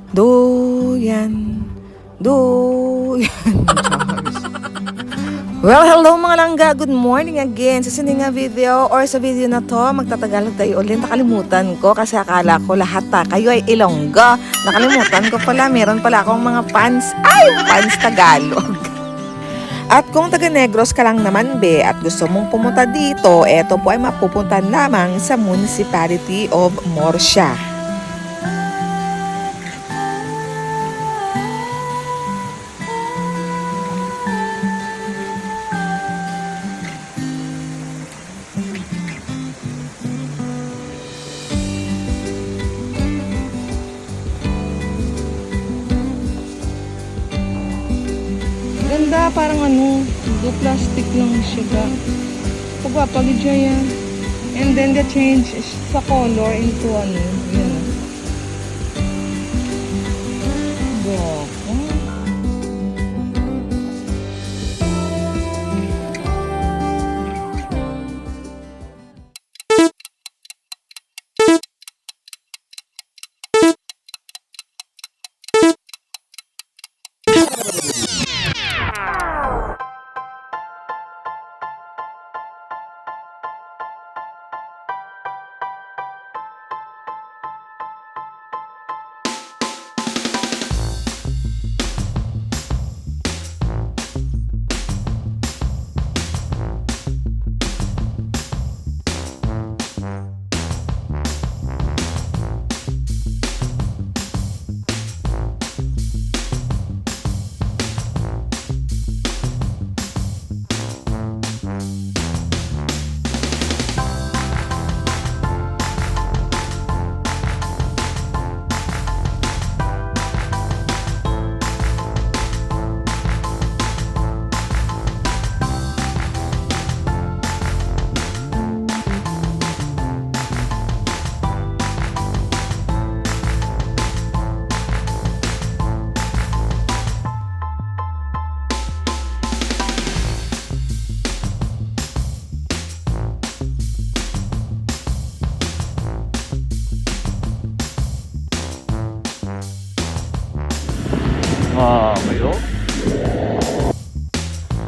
Duyan, duyan. Well, hello mga langga. Good morning again. Sa sininga video or sa video na to, magtatagalog tayo ulit. Nakalimutan ko kasi akala ko lahat kayo ay Ilonggo. Nakalimutan ko pala, meron pala akong mga fans. Ay, fans Tagalog. At kung taga Negros ka lang naman be at gusto mong pumunta dito, eto po ay mapupunta lamang sa Municipality of Morsia. Ganda, parang do plastic lang siya. Pagpapagid siya yan. And then the change is sa color into yun. Boko. Kayo?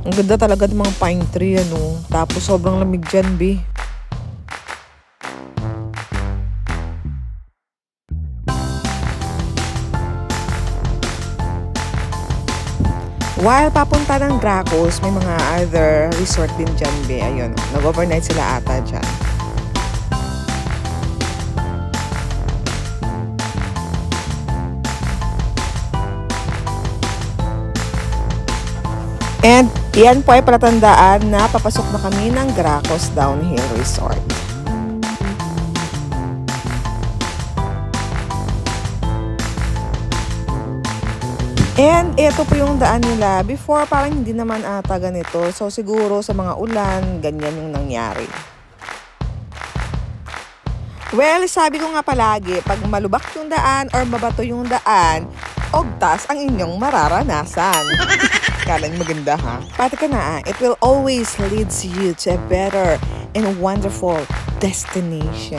Ang ganda talaga ng mga pine tree, Tapos sobrang lamig dyan, be. While papunta ng Gracos, may mga other resort din dyan, be. Ayun, nag-overnight sila ata dyan. And yan po ay palatandaan na papasok na kami ng Gracos Downhill Resort. And ito po yung daan nila. Before parang hindi naman ata ganito. So siguro sa mga ulan, ganyan yung nangyari. Well, sabi ko nga palagi, pag malubak yung daan or mabato yung daan, ogtas ang inyong mararanasan. Kalang maganda ha. Pati ka na, it will always leads you to a better and wonderful destination.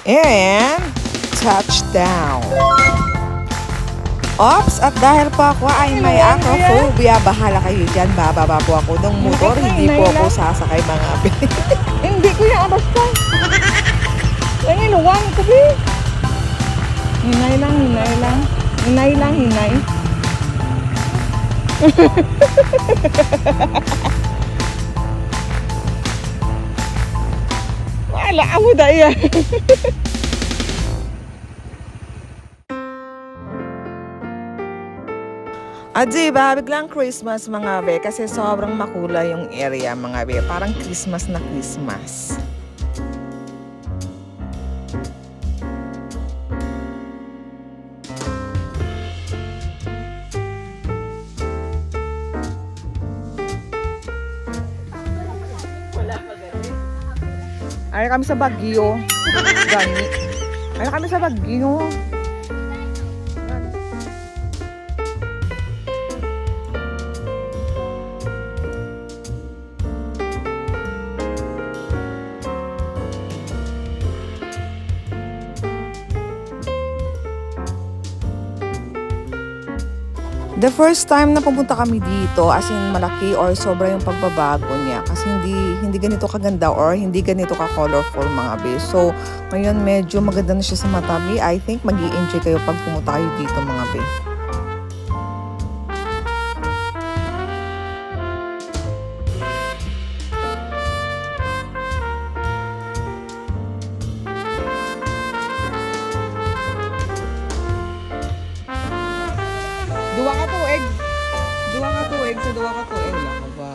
And touchdown. Ops, at dahil po ako ay may acrophobia, bahala kayo dyan. Bababa po ako ng motor, hindi po ako sasakay mga be. Hindi ko yan, basta. Ang inuwang ko, be. Hinay lang. Hinay. Wala ako dahil. At diba, biglang Christmas mga be, kasi sobrang makulay yung area mga be. Parang Christmas na Christmas. Ay kami sa Baguio. Gani. Ay kami sa Baguio. The first time na pumunta kami dito, as in malaki or sobra yung pagbabago niya kasi hindi ganito kaganda or hindi ganito ka-colorful mga be. So, ngayon medyo maganda na siya sa mata be. I think mag-i-enjoy kayo pag pumunta kayo dito mga be. Duwa ka tuig. Duwa ka tuig sa duwa ka tuig. Wala ka ba?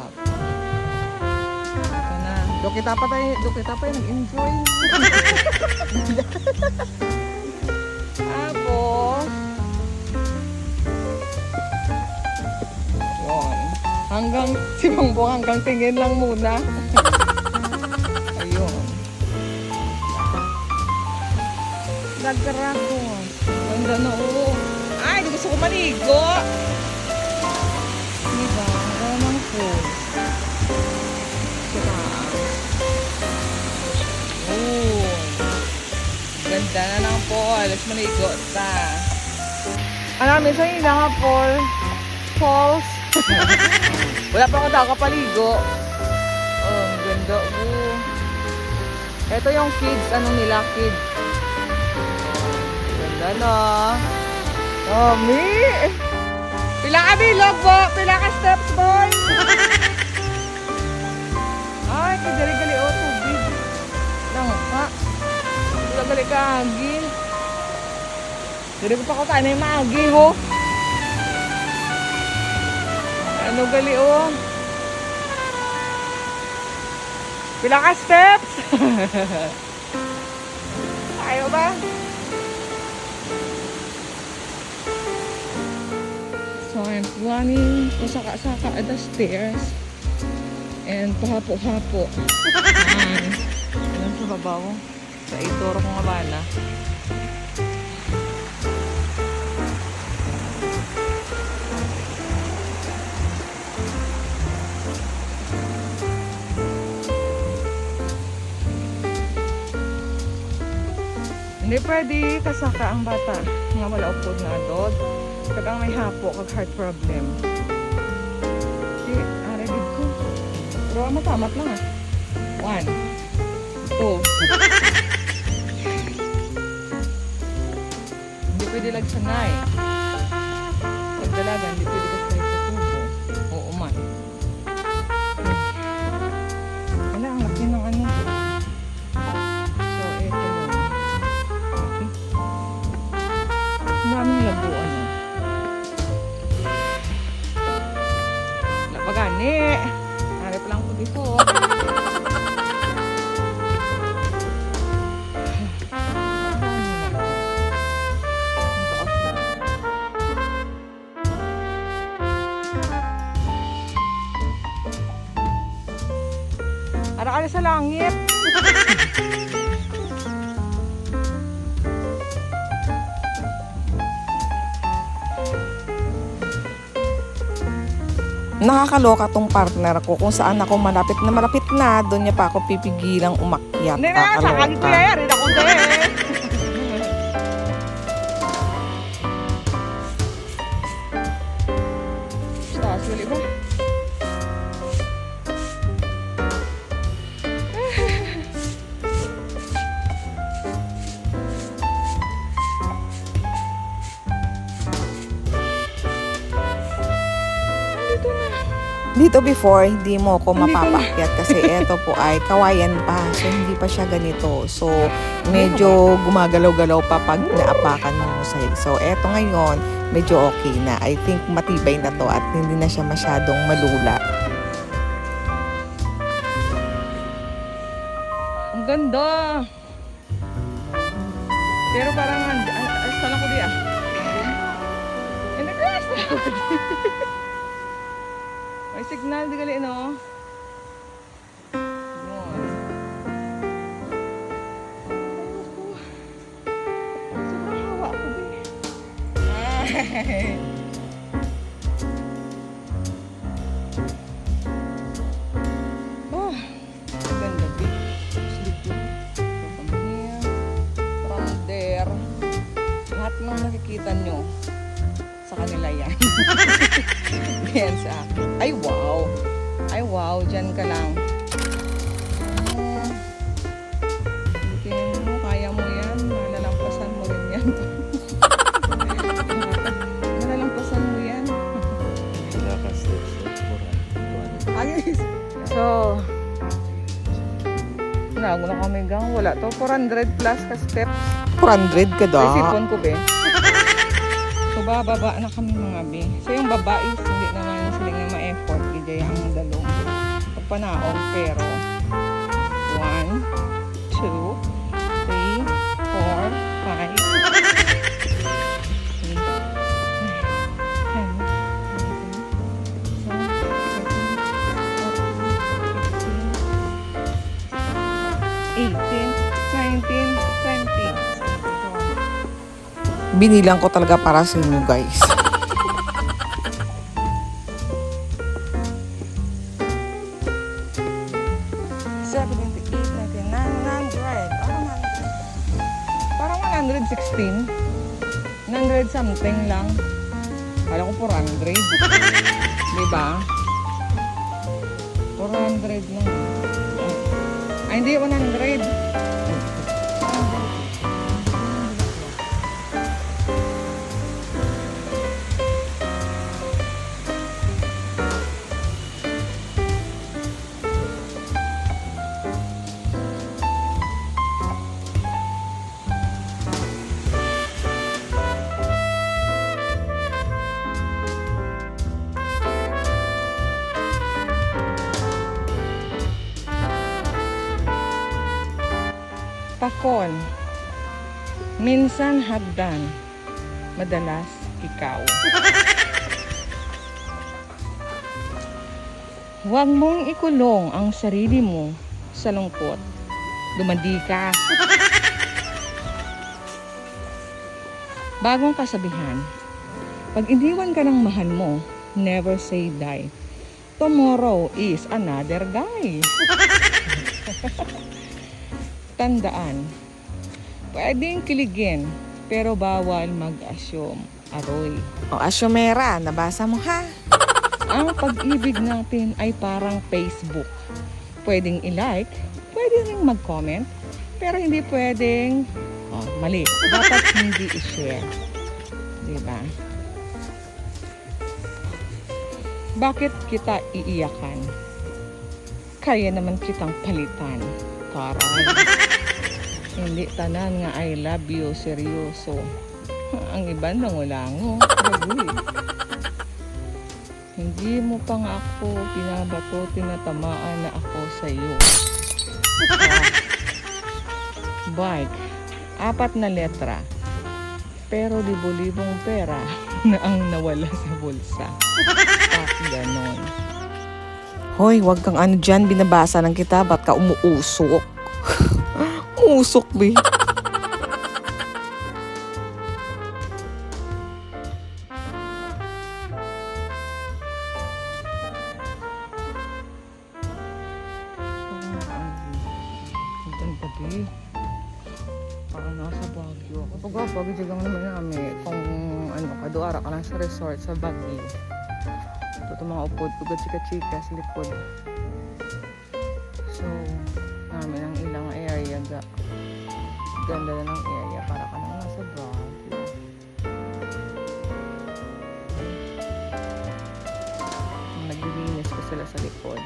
Ito na. Do kita pa tayo nag-enjoy. Tapos, yun. Hanggang, si Bongbong hanggang tingin lang muna. Ayun. Nagkarakos. Ganda na oo. Ay, di gusto ko maligo. Diba? Ganda ng pool. Diba? Oo. Ganda na ng pool. Let's maligo ta. Ano, minsan yung nga pool. Falls. Wala pa ako daw kapaligo. Oh, ang ganda. Oo. Ito yung kids. Ano nila? Kids. Ganda na. Mami! Pila ka bilog po! Pila ka steps, boy! Ay, kagali-gali o, tubig. Lang pa. Kagali ka, agi. Dili ko pa ko tayo na yung maagi, ho. Ano gali o? Pila ka steps? Ayaw ba? So I'm running pasaka-saka at the stairs and pahapo-hapo. Ayan sa babaw. Sa ituro ko nga bala. Hindi pwede kasaka ang bata nga wala upod na dod. Kagang may hapo kag heart problem. Si aregid ko. Pero matamat lang ah. 1 2. Hindi pwede lagsanay. Pagdalagan, hindi pwede kasi sa tubo. Oo man. Wala, ang laki ng ano. So, ito yun. Okay. Ang daming labuan. Pagani. Harap lang ko dito. Ara ka sa langit. Nakakaloka tong partner ko kung saan ako malapit na, doon niya pa ako pipigilang umakyat. Hindi na, sa kagit ko yan. Rin ako din. Taas gali ba? Dito before, hindi mo ako mapapakyat kasi eto po ay kawayan pa. So, hindi pa siya ganito. So, medyo gumagalaw-galaw pa pag naapakan mo yung sahig. So, eto ngayon, medyo okay na. I think matibay na to at hindi na siya masyadong malula. Ang ganda. Pero parang, asta lang ko di ah. Hindi ko asta lang ko di. May signal, di gali, no? Yun. Sobrang hawa ko, be. Ay. Oh, ganda, be. Sleep ko. From here, from there. Lahat ng nakikita nyo, sa kanila yan. ikaw, dyan ka lang. Tingin mo, kaya mo yan. Malalampasan mo rin yan. Malalampasan mo yan. Ayos. So, nago na kami gang. Wala to. 400 plus ka steps. 400 ka Sa sipon ko, be. So, bababa na kami mga be. So, yung baba is hindi naman sila nga ma-effort. Gidya ang dalong. Pagpanaong, pero 1, 2, 3, 4, 5, 6, 7, 8, 9, 10, 20. Binilang ko talaga para sa inyo, guys. Parang 116. 100 something lang. Kala ko 400. Diba? 400 lang. Ay, hindi 100. Pakon. Minsan hagdan. Madalas ikaw. Huwag mong ikulong ang sarili mo sa lungkot. Dumandi ka. Bagong kasabihan. Pag iniwan ka ng mahal mo, never say die. Tomorrow is another guy. Tandaan, pwedeng kiligin, pero bawal mag-assume. Aroy. O, asyomera, nabasa mo ha? Ang pag-ibig natin ay parang Facebook. Pwedeng i-like, pwede ring mag-comment, pero hindi pwedeng, mali, dapat hindi i-share. Diba? Bakit kita iiyakan? Kaya naman kitang palitan. Taray. Hindi tanan nga I love you, seryoso. Ang iba nangulango. Hindi mo pa nga ako pinabato, tinatamaan na ako sa iyo. Bike, 4 na letra. Pero libo-libong pera na ang nawala sa bulsa. Ganon. Hoy, wag kang ano dyan, binabasa ng kita, ba't ka umuusok? Umusok, be. Ang gabi. Parang nasa Baguio. Kapag Baguio, jagang naman namin. Kung ano, kaduara ka lang sa resort sa Baguio. Ito mga upod, pugad chika-chika sa likod. So, namin ang ilang area ga. Ganda na ng area para ka nang nasa Baguio. Naglilinis ko sila sa likod.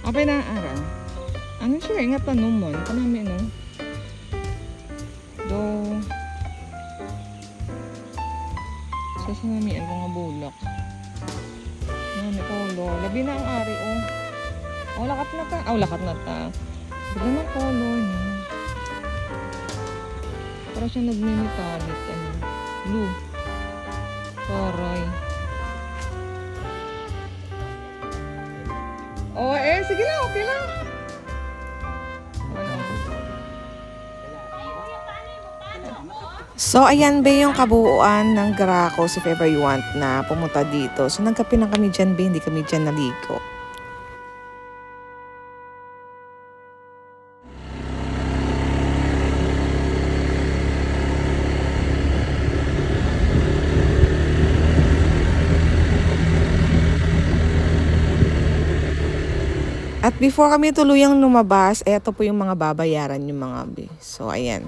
Apay na aran. Ano siya nga tanong mo? Kanami no? Do sa sinami ang mga bulak. Nami color. Labi na ang ari oh. Oh lakat na ta. Oh lakat na ta. Labi na color niya. Para siya nagmimitalit ano. Blue. Taray. Oh sige lang, okay lang. So, ayan ba yung kabuuan ng Gracos if ever you want na pumunta dito. So, nagkape na kami dyan, ba? Hindi kami dyan naligo. At before kami tuluyang lumabas, eto po yung mga babayaran yung mga bi. So, ayan.